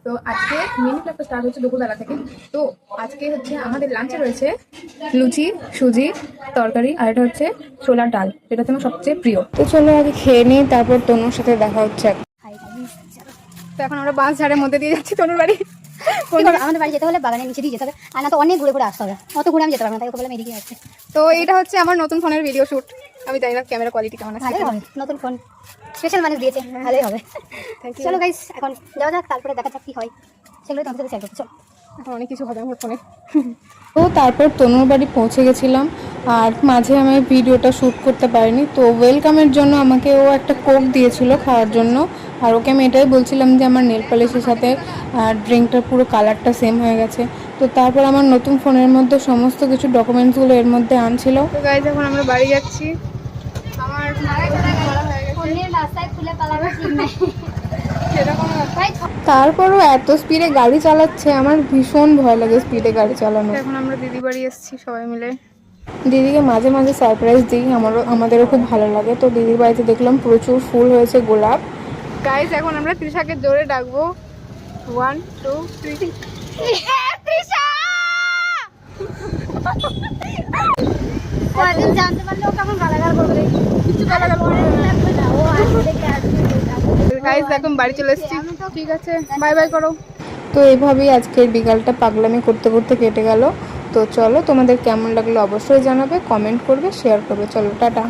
তো আজকে মিনি ব্লগটা স্টার্ট হচ্ছে দুপুরবেলা থেকে। তো আজকে হচ্ছে আমাদের লাঞ্চে রয়েছে লুচি, সুজি তরকারি, আর এটা হচ্ছে ছোলার ডাল, যেটা হচ্ছে আমার সবচেয়ে প্রিয়। তো চলো আগে খেয়ে নিই, তারপর তনুর সাথে দেখা হচ্ছে। তো এখন আমরা বাঁশঝাড়ের মধ্যে দিয়ে যাচ্ছি তনুর বাড়ি। আমাদের বাড়ি যেতে হলে বাগানের নিচে দিয়ে যেতে হবে, আর না তো অনেক ঘুরে ঘুরে আসতে হবে। অত ঘুরে আমি যেতে পারবো না, তাই ওকে বললাম এদিকে আসতে। তো এটা হচ্ছে আমার নতুন ফোনের ভিডিও শুট। আমি জানি না ক্যামেরা কোয়ালিটি কেমন আছে। ভালোই হবে, নতুন ফোন, স্পেশাল মানুষ দিয়েছে, ভালোই হবে। চলো গাইস এখন যাওয়া যাক, তারপরে দেখা যাক কি হয়, সেগুলোই তোমাদের সাথে শেয়ার করতে। চলো, এখন অনেক কিছু হবে আমার ফোনে। তো তারপর তনুর বাড়ি পৌঁছে গেছিলাম, আর মাঝে আমি ভিডিওটা শ্যুট করতে পারিনি। তো ওয়েলকামের জন্য আমাকে ও একটা কোক দিয়েছিল খাওয়ার জন্য, আর ওকে আমি এটাই বলছিলাম যে আমার নেল পলিশের সাথে ড্রিঙ্কটার পুরো কালারটা সেম হয়ে গেছে। তো তারপর আমার নতুন ফোনের মধ্যে সমস্ত কিছু ডকুমেন্টসগুলো এর মধ্যে আনছিল। তো গাইজ এখন আমরা বাড়ি যাচ্ছি। আমার রাস্তায় খুলে পালাবে ঠিক নাই। তারপরও এত স্পিডে গাড়ি চালাচ্ছে, আমার ভীষণ ভয় লাগে স্পিডে গাড়ি চালানো। এখন আমরা দিদি বাড়ি এসেছি সবাই মিলে। দিদিকে মাঝে মাঝে সারপ্রাইজ দিই, আমাদেরও খুব ভালো লাগে। তো দিদির বাড়িতে দেখলাম প্রচুর ফুল হয়েছে, গোলাপ। গাইস এখন আমরা তৃষাকে জোরে ডাকবো, 1 2 3। জানতে পারলে ও কেমন গালাগাল করবে, কিছু গালাগাল করবে না। ও আসবে দেখে আসবে। গাইস এখন বাড়ি চলে এসেছি, ঠিক আছে বাই বাই করো। তো এইভাবেই আজকের বিকালটা পাগলামি করতে করতে কেটে গেল। তো চলো, তোমাদের কেমন লাগলো অবশ্যই জানাবে, কমেন্ট করবে, শেয়ার করবে। চলো টাটা।